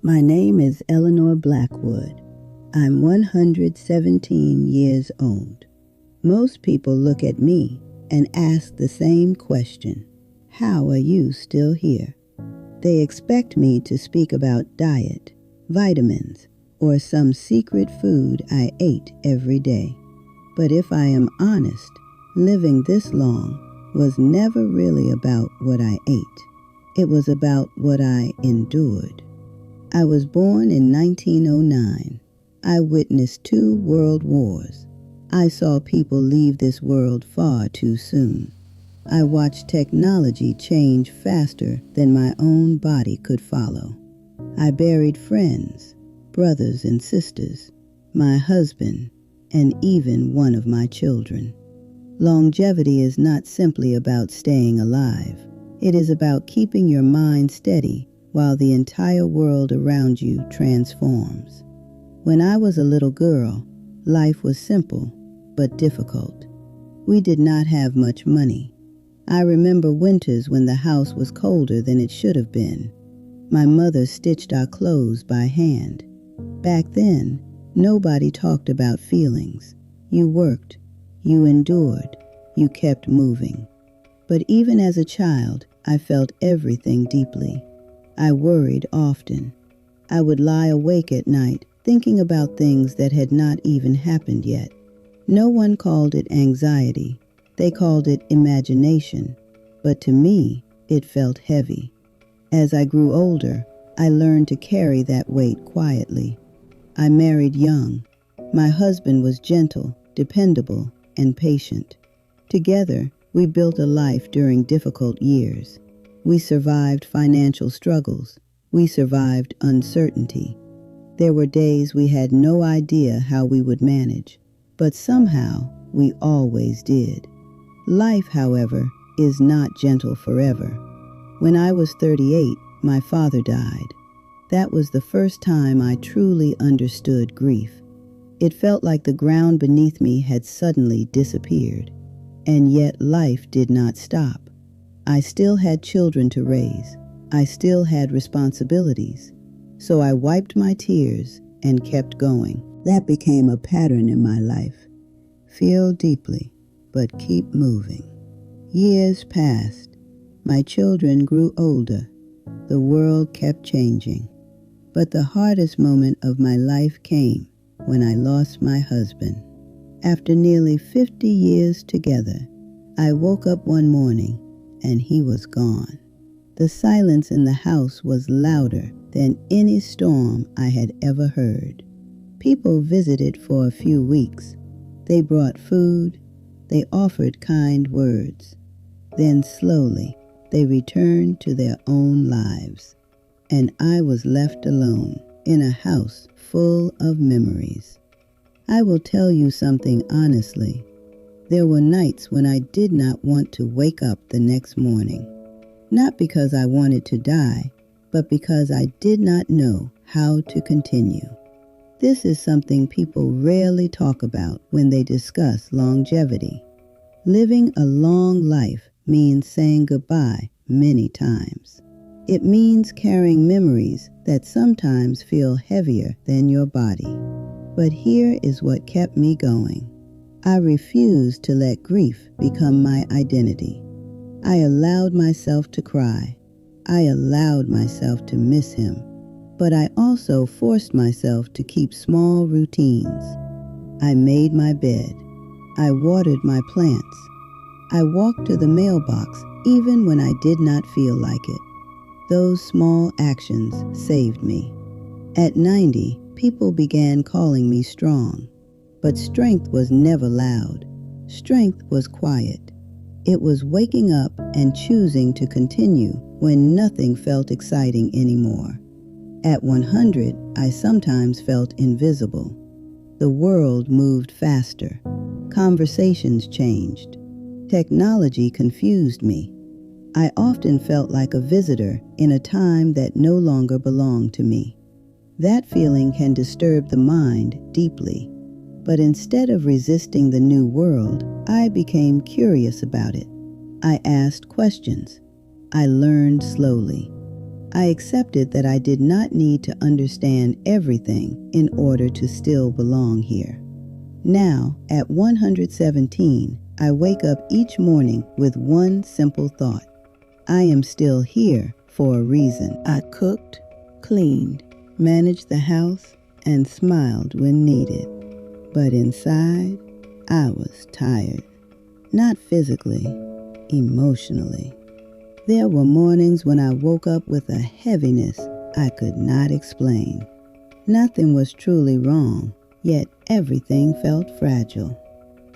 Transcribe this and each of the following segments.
My name is Eleanor Blackwood. I'm 117 years old. Most people look at me and ask the same question: how are you still here? They expect me to speak about diet, vitamins, or some secret food I ate every day. But if I am honest, living this long was never really about what I ate. It was about what I endured. I was born in 1909. I witnessed 2 world wars. I saw people leave this world far too soon. I watched technology change faster than my own body could follow. I buried friends, brothers and sisters, my husband, and even one of my children. Longevity is not simply about staying alive. It is about keeping your mind steady while the entire world around you transforms. When I was a little girl, life was simple but difficult. We did not have much money. I remember winters when the house was colder than it should have been. My mother stitched our clothes by hand. Back then, nobody talked about feelings. You worked, you endured, you kept moving. But even as a child, I felt everything deeply. I worried often. I would lie awake at night thinking about things that had not even happened yet. No one called it anxiety. They called it imagination. But to me, it felt heavy. As I grew older, I learned to carry that weight quietly. I married young. My husband was gentle, dependable, and patient. Together, we built a life during difficult years. We survived financial struggles. We survived uncertainty. There were days we had no idea how we would manage, but somehow we always did. Life, however, is not gentle forever. When I was 38, my father died. That was the first time I truly understood grief. It felt like the ground beneath me had suddenly disappeared. And yet life did not stop. I still had children to raise. I still had responsibilities. So I wiped my tears and kept going. That became a pattern in my life. Feel deeply, but keep moving. Years passed. My children grew older. The world kept changing. But the hardest moment of my life came when I lost my husband. After nearly 50 years together, I woke up one morning and he was gone. The silence in the house was louder than any storm I had ever heard. People visited for a few weeks. They brought food. They offered kind words. Then slowly, they returned to their own lives. And I was left alone in a house full of memories. I will tell you something honestly. There were nights when I did not want to wake up the next morning. Not because I wanted to die, but because I did not know how to continue. This is something people rarely talk about when they discuss longevity. Living a long life means saying goodbye many times. It means carrying memories that sometimes feel heavier than your body. But here is what kept me going. I refused to let grief become my identity. I allowed myself to cry. I allowed myself to miss him. But I also forced myself to keep small routines. I made my bed. I watered my plants. I walked to the mailbox even when I did not feel like it. Those small actions saved me. At 90, people began calling me strong. But strength was never loud. Strength was quiet. It was waking up and choosing to continue when nothing felt exciting anymore. At 100, I sometimes felt invisible. The world moved faster. Conversations changed. Technology confused me. I often felt like a visitor in a time that no longer belonged to me. That feeling can disturb the mind deeply. But instead of resisting the new world, I became curious about it. I asked questions. I learned slowly. I accepted that I did not need to understand everything in order to still belong here. Now, at 117, I wake up each morning with one simple thought. I am still here for a reason. I cooked, cleaned, managed the house, and smiled when needed. But inside, I was tired. Not physically, emotionally. There were mornings when I woke up with a heaviness I could not explain. Nothing was truly wrong, yet everything felt fragile.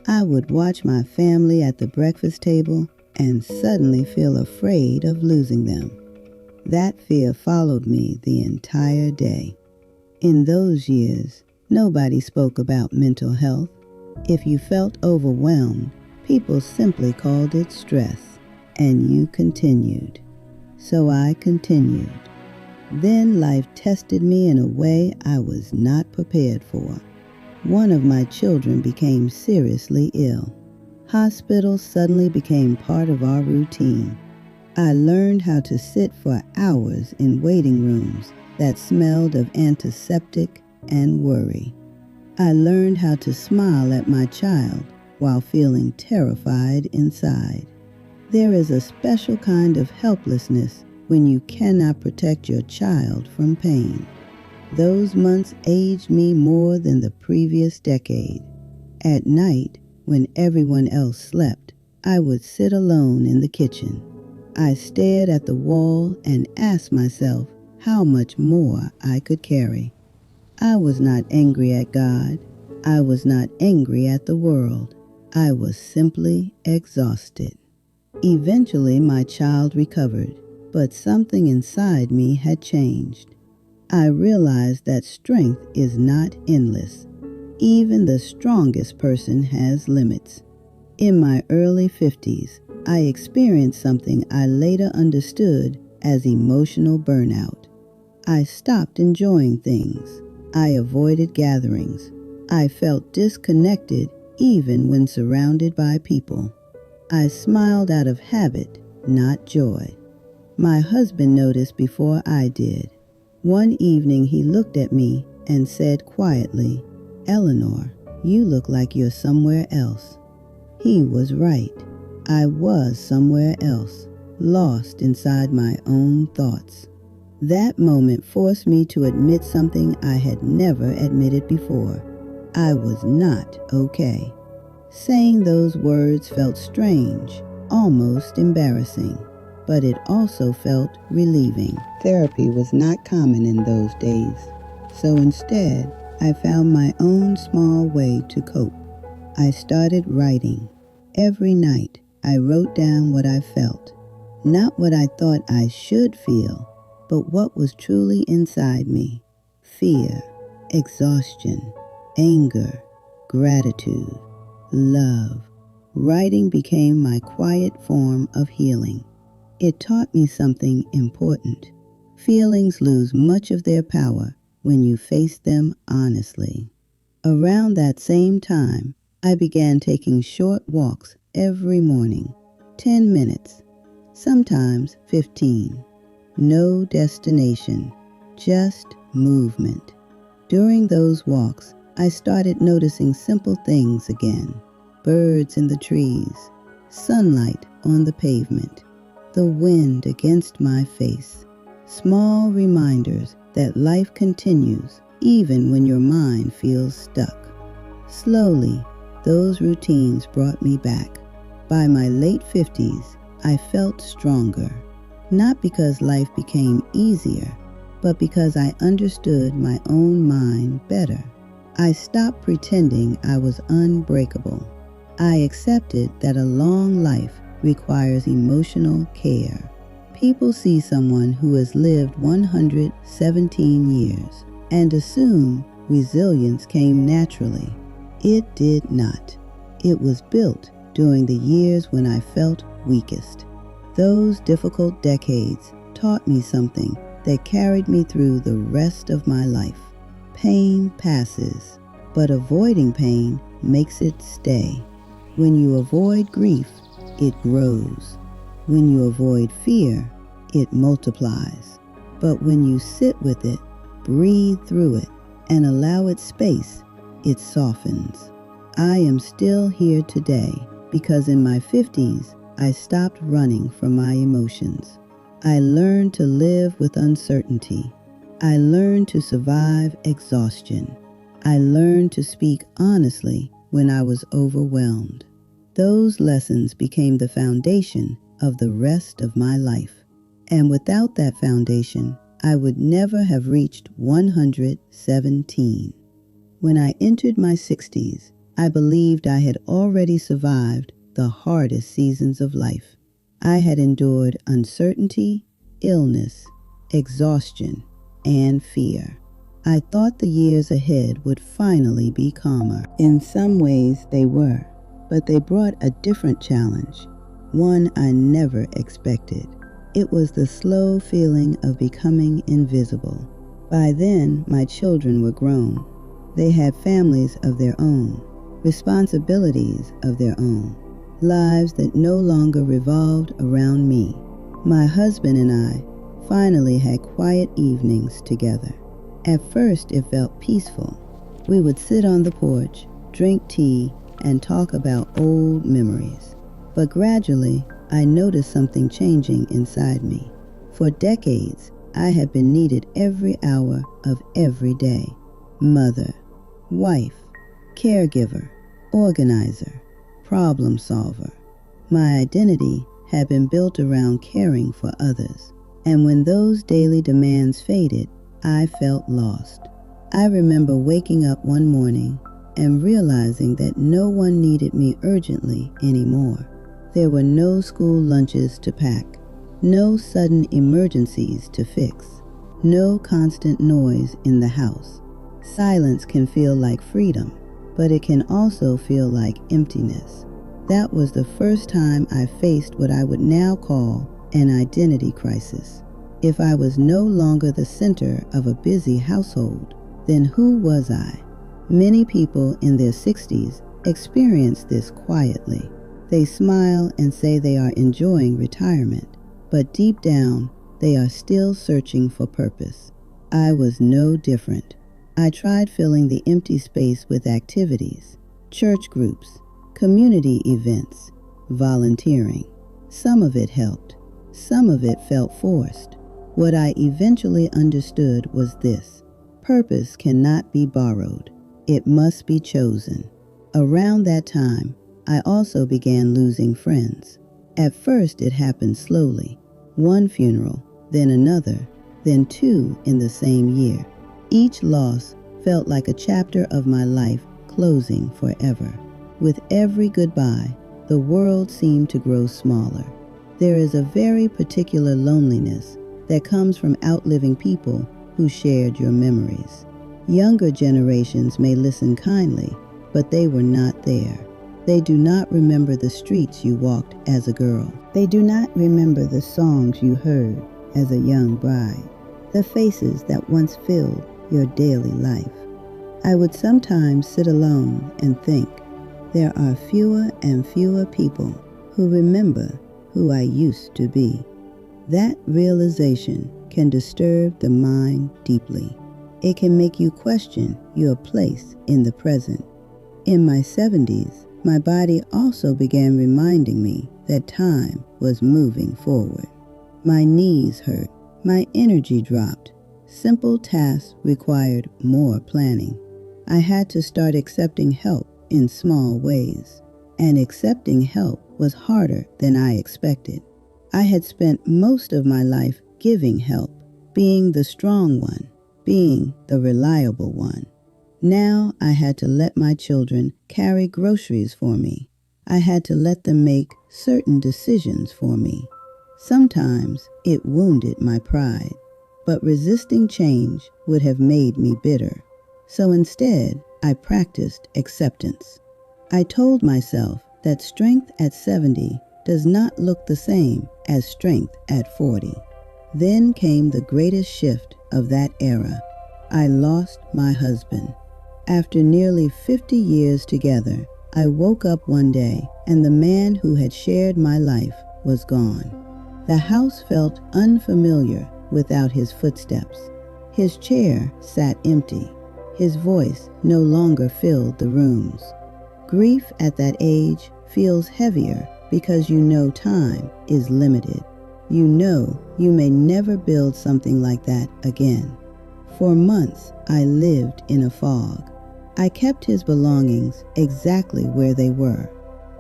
I would watch my family at the breakfast table and suddenly feel afraid of losing them. That fear followed me the entire day. In those years, nobody spoke about mental health. If you felt overwhelmed, people simply called it stress. And you continued. So I continued. Then life tested me in a way I was not prepared for. One of my children became seriously ill. Hospitals suddenly became part of our routine. I learned how to sit for hours in waiting rooms that smelled of antiseptic and worry. I learned how to smile at my child while feeling terrified inside. There is a special kind of helplessness when you cannot protect your child from pain. Those months aged me more than the previous decade. At night, when everyone else slept, I would sit alone in the kitchen. I stared at the wall and asked myself how much more I could carry. I was not angry at God. I was not angry at the world. I was simply exhausted. Eventually, my child recovered, but something inside me had changed. I realized that strength is not endless. Even the strongest person has limits. In my early 50s, I experienced something I later understood as emotional burnout. I stopped enjoying things. I avoided gatherings. I felt disconnected even when surrounded by people. I smiled out of habit, not joy. My husband noticed before I did. One evening he looked at me and said quietly, "Eleanor, you look like you're somewhere else." He was right. I was somewhere else, lost inside my own thoughts. That moment forced me to admit something I had never admitted before. I was not okay. Saying those words felt strange, almost embarrassing, but it also felt relieving. Therapy was not common in those days, so instead, I found my own small way to cope. I started writing. Every night, I wrote down what I felt, not what I thought I should feel, but what was truly inside me. Fear, exhaustion, anger, gratitude, love. Writing became my quiet form of healing. It taught me something important. Feelings lose much of their power when you face them honestly. Around that same time, I began taking short walks every morning, 10 minutes, sometimes 15. No destination, just movement. During those walks, I started noticing simple things again. Birds in the trees, sunlight on the pavement, the wind against my face. Small reminders that life continues even when your mind feels stuck. Slowly, those routines brought me back. By my late 50s, I felt stronger. Not because life became easier, but because I understood my own mind better. I stopped pretending I was unbreakable. I accepted that a long life requires emotional care. People see someone who has lived 117 years and assume resilience came naturally. It did not. It was built during the years when I felt weakest. Those difficult decades taught me something that carried me through the rest of my life. Pain passes, but avoiding pain makes it stay. When you avoid grief, it grows. When you avoid fear, it multiplies. But when you sit with it, breathe through it, and allow it space, it softens. I am still here today because in my 50s, I stopped running from my emotions. I learned to live with uncertainty. I learned to survive exhaustion. I learned to speak honestly when I was overwhelmed. Those lessons became the foundation of the rest of my life. And without that foundation, I would never have reached 117. When I entered my 60s, I believed I had already survived the hardest seasons of life. I had endured uncertainty, illness, exhaustion, and fear. I thought the years ahead would finally be calmer. In some ways they were, but they brought a different challenge, one I never expected. It was the slow feeling of becoming invisible. By then, my children were grown. They had families of their own, responsibilities of their own, lives that no longer revolved around me. My husband and I finally had quiet evenings together. At first, it felt peaceful. We would sit on the porch, drink tea, and talk about old memories. But gradually, I noticed something changing inside me. For decades, I had been needed every hour of every day. Mother, wife, caregiver, organizer, problem solver. My identity had been built around caring for others. And when those daily demands faded, I felt lost. I remember waking up one morning and realizing that no one needed me urgently anymore. There were no school lunches to pack, no sudden emergencies to fix, no constant noise in the house. Silence can feel like freedom, but it can also feel like emptiness. That was the first time I faced what I would now call an identity crisis. If I was no longer the center of a busy household, then who was I? Many people in their 60s experience this quietly. They smile and say they are enjoying retirement, but deep down, they are still searching for purpose. I was no different. I tried filling the empty space with activities, church groups, community events, volunteering. Some of it helped. Some of it felt forced. What I eventually understood was this: purpose cannot be borrowed. It must be chosen. Around that time, I also began losing friends. At first, it happened slowly. One funeral, then another, then two in the same year. Each loss felt like a chapter of my life closing forever. With every goodbye, the world seemed to grow smaller. There is a very particular loneliness that comes from outliving people who shared your memories. Younger generations may listen kindly, but they were not there. They do not remember the streets you walked as a girl. They do not remember the songs you heard as a young bride, the faces that once filled your daily life. I would sometimes sit alone and think, there are fewer and fewer people who remember who I used to be. That realization can disturb the mind deeply. It can make you question your place in the present. In my 70s, my body also began reminding me that time was moving forward. My knees hurt. My energy dropped. Simple tasks required more planning. I had to start accepting help in small ways. And accepting help was harder than I expected. I had spent most of my life giving help, being the strong one, being the reliable one. Now I had to let my children carry groceries for me. I had to let them make certain decisions for me. Sometimes it wounded my pride, but resisting change would have made me bitter. So instead, I practiced acceptance. I told myself that strength at 70 does not look the same as strength at 40. Then came the greatest shift of that era. I lost my husband. After nearly 50 years together, I woke up one day and the man who had shared my life was gone. The house felt unfamiliar without his footsteps. His chair sat empty. His voice no longer filled the rooms. Grief at that age feels heavier because you know time is limited. You know you may never build something like that again. For months, I lived in a fog. I kept his belongings exactly where they were.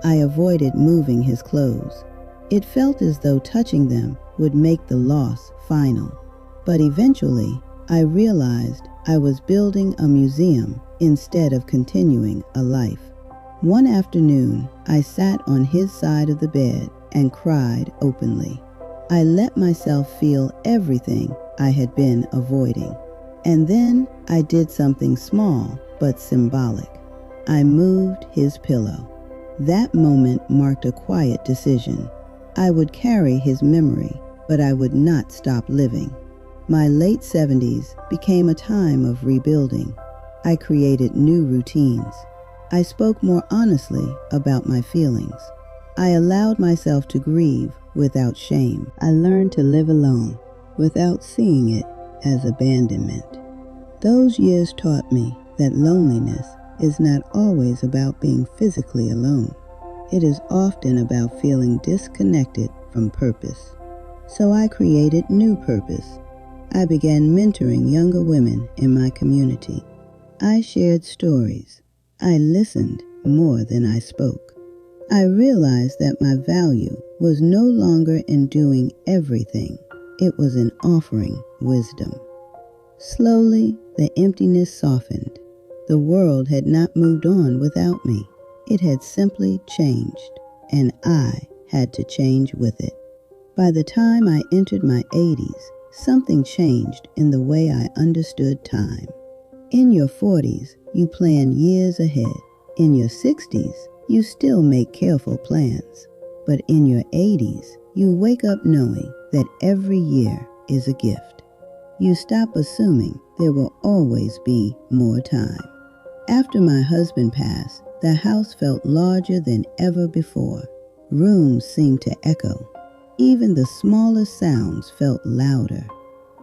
I avoided moving his clothes. It felt as though touching them would make the loss final. But eventually, I realized I was building a museum instead of continuing a life. One afternoon, I sat on his side of the bed and cried openly. I let myself feel everything I had been avoiding. And then I did something small but symbolic. I moved his pillow. That moment marked a quiet decision. I would carry his memory, but I would not stop living. My late 70s became a time of rebuilding. I created new routines. I spoke more honestly about my feelings. I allowed myself to grieve without shame. I learned to live alone without seeing it as abandonment. Those years taught me that loneliness is not always about being physically alone. It is often about feeling disconnected from purpose. So I created new purpose. I began mentoring younger women in my community. I shared stories. I listened more than I spoke. I realized that my value was no longer in doing everything. It was in offering wisdom. Slowly, the emptiness softened. The world had not moved on without me. It had simply changed, and I had to change with it. By the time I entered my 80s, something changed in the way I understood time. In your 40s, you plan years ahead. In your 60s, you still make careful plans. But in your 80s, you wake up knowing that every year is a gift. You stop assuming there will always be more time. After my husband passed, the house felt larger than ever before. Rooms seemed to echo. Even the smallest sounds felt louder.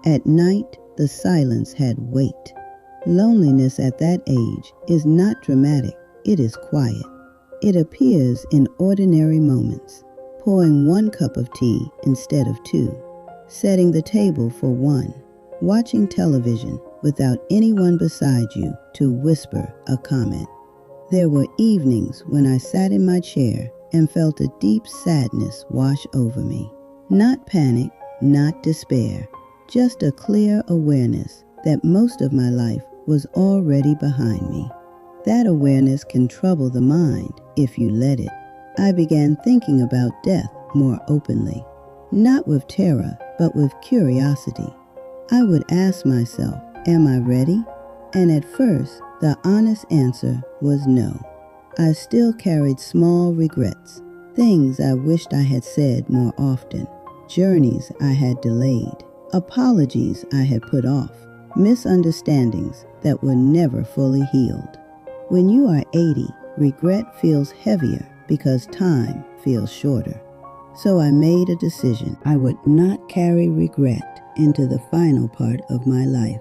At night, the silence had weight. Loneliness at that age is not dramatic, it is quiet. It appears in ordinary moments, pouring one cup of tea instead of two, setting the table for one, watching television without anyone beside you to whisper a comment. There were evenings when I sat in my chair and felt a deep sadness wash over me. Not panic, not despair, just a clear awareness that most of my life was already behind me. That awareness can trouble the mind if you let it. I began thinking about death more openly, not with terror, but with curiosity. I would ask myself, am I ready? And at first, the honest answer was no. I still carried small regrets, things I wished I had said more often, journeys I had delayed, apologies I had put off, misunderstandings that were never fully healed. When you are 80, regret feels heavier because time feels shorter. So I made a decision. I would not carry regret into the final part of my life.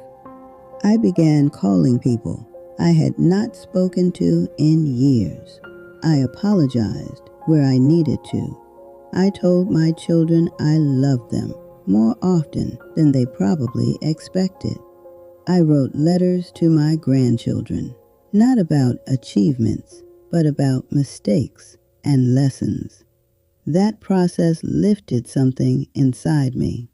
I began calling people I had not spoken to in years. I apologized where I needed to. I told my children I loved them more often than they probably expected. I wrote letters to my grandchildren, not about achievements, but about mistakes and lessons. That process lifted something inside me.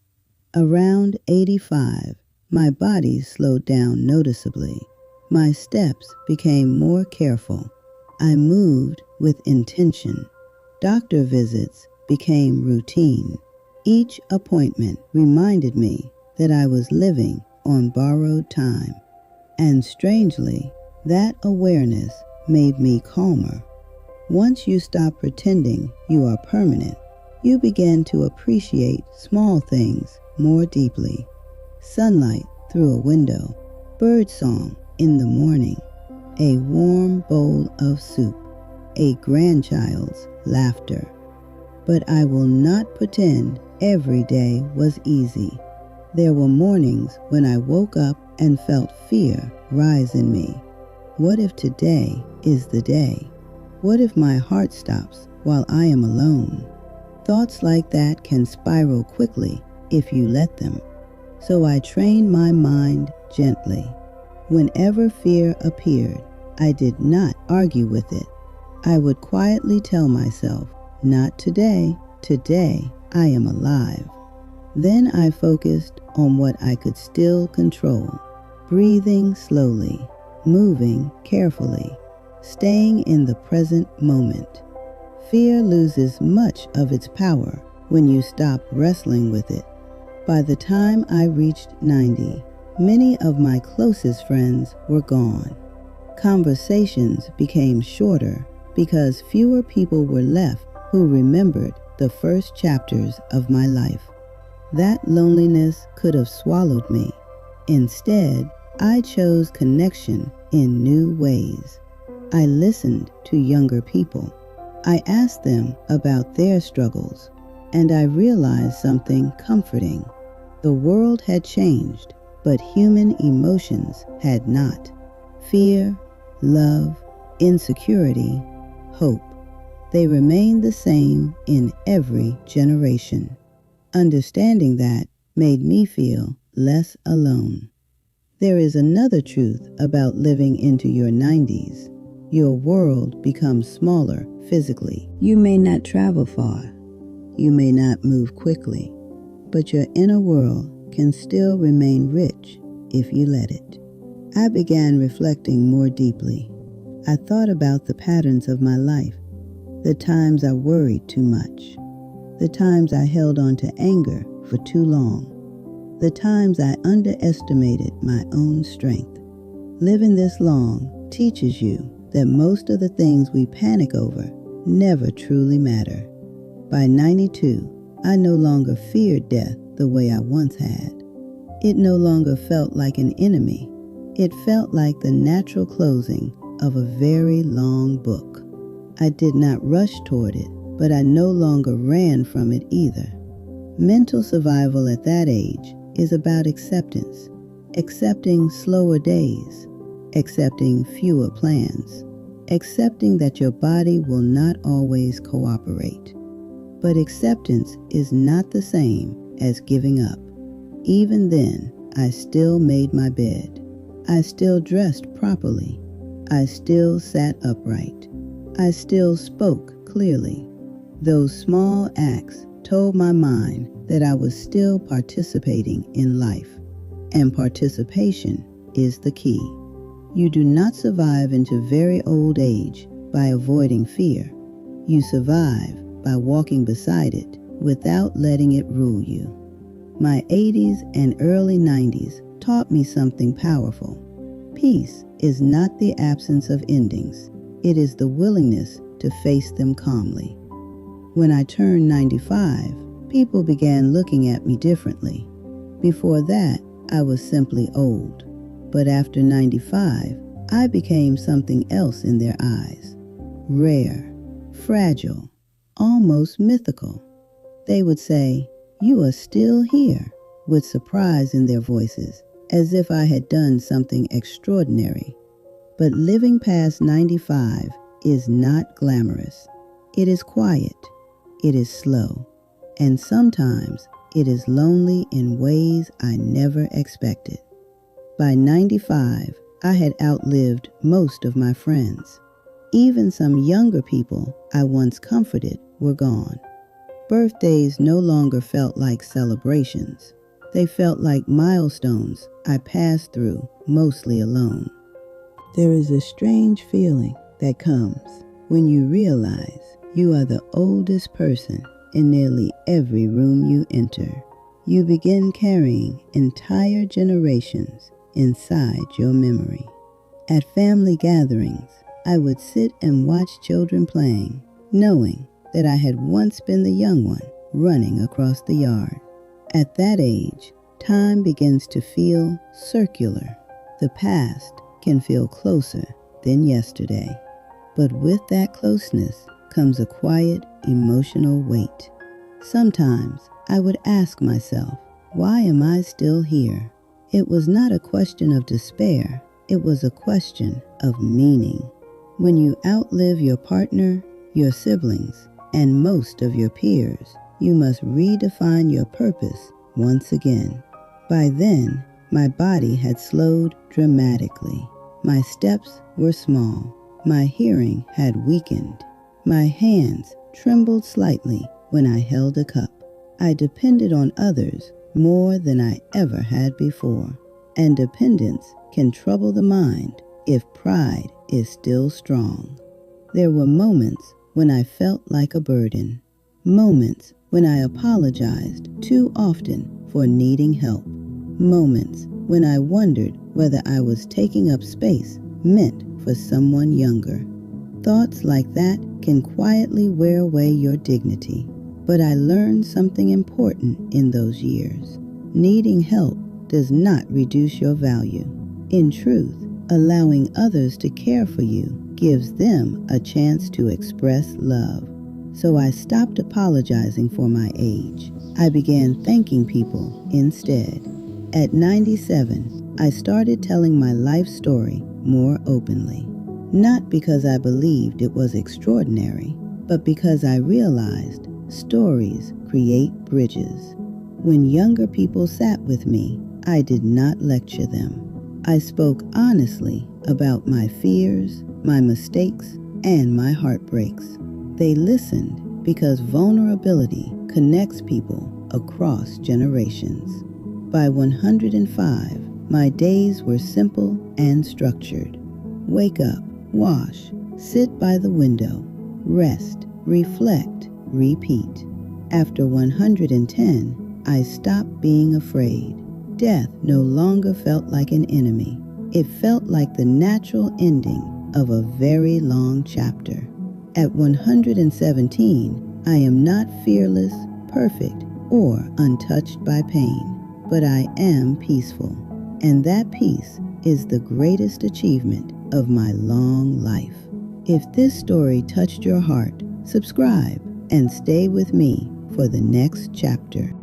Around 85, my body slowed down noticeably. My steps became more careful. I moved with intention. Doctor visits became routine. Each appointment reminded me that I was living on borrowed time. And strangely, that awareness made me calmer. Once you stop pretending you are permanent, you begin to appreciate small things more deeply. Sunlight through a window, birdsong in the morning, a warm bowl of soup, a grandchild's laughter. But I will not pretend every day was easy. There were mornings when I woke up and felt fear rise in me. What if today is the day? What if my heart stops while I am alone? Thoughts like that can spiral quickly if you let them. So I trained my mind gently. Whenever fear appeared, I did not argue with it. I would quietly tell myself, not today, today I am alive. Then I focused on what I could still control, breathing slowly, moving carefully, staying in the present moment. Fear loses much of its power when you stop wrestling with it. By the time I reached 90, many of my closest friends were gone. Conversations became shorter because fewer people were left who remembered the first chapters of my life. That loneliness could have swallowed me. Instead, I chose connection in new ways. I listened to younger people. I asked them about their struggles, and I realized something comforting. The world had changed, but human emotions had not. Fear, love, insecurity, hope. They remained the same in every generation. Understanding that made me feel less alone. There is another truth about living into your 90s. Your world becomes smaller physically. You may not travel far. You may not move quickly. But your inner world can still remain rich if you let it. I began reflecting more deeply. I thought about the patterns of my life, the times I worried too much, the times I held on to anger for too long, the times I underestimated my own strength. Living this long teaches you that most of the things we panic over never truly matter. By 92, I no longer feared death the way I once had. It no longer felt like an enemy. It felt like the natural closing of a very long book. I did not rush toward it, but I no longer ran from it either. Mental survival at that age is about acceptance, accepting slower days, accepting fewer plans, accepting that your body will not always cooperate. But acceptance is not the same as giving up. Even then, I still made my bed. I still dressed properly. I still sat upright. I still spoke clearly. Those small acts told my mind that I was still participating in life. And participation is the key. You do not survive into very old age by avoiding fear. You survive by walking beside it without letting it rule you. My 80s and early 90s taught me something powerful. Peace is not the absence of endings. It is the willingness to face them calmly. When I turned 95, people began looking at me differently. Before that, I was simply old. But after 95, I became something else in their eyes. Rare, fragile, almost mythical. They would say, "You are still here," with surprise in their voices, as if I had done something extraordinary. But living past 95 is not glamorous. It is quiet. It is slow. And sometimes it is lonely in ways I never expected. By 95, I had outlived most of my friends. Even some younger people I once comforted were gone. Birthdays no longer felt like celebrations. They felt like milestones I passed through mostly alone. There is a strange feeling that comes when you realize you are the oldest person in nearly every room you enter. You begin carrying entire generations inside your memory. At family gatherings, I would sit and watch children playing, knowing that I had once been the young one running across the yard. At that age, time begins to feel circular. The past can feel closer than yesterday. But with that closeness comes a quiet, emotional weight. Sometimes I would ask myself, Why am I still here? It was not a question of despair. It was a question of meaning. When you outlive your partner, your siblings, and most of your peers, you must redefine your purpose once again. By then, my body had slowed dramatically. My steps were small. My hearing had weakened. My hands trembled slightly when I held a cup. I depended on others more than I ever had before. And dependence can trouble the mind if pride is still strong. There were moments when I felt like a burden. Moments when I apologized too often for needing help. Moments when I wondered whether I was taking up space meant for someone younger. Thoughts like that can quietly wear away your dignity. But I learned something important in those years. Needing help does not reduce your value. In truth, allowing others to care for you gives them a chance to express love. So I stopped apologizing for my age. I began thanking people instead. At 97, I started telling my life story more openly. Not because I believed it was extraordinary, but because I realized stories create bridges. When younger people sat with me, I did not lecture them. I spoke honestly about my fears, my mistakes, and my heartbreaks. They listened because vulnerability connects people across generations. By 105, my days were simple and structured. Wake up, wash, sit by the window, rest, reflect, repeat. After 110, I stopped being afraid. Death no longer felt like an enemy. It felt like the natural ending of a very long chapter. At 117, I am not fearless, perfect, or untouched by pain, but I am peaceful. And that peace is the greatest achievement of my long life. If this story touched your heart, subscribe and stay with me for the next chapter.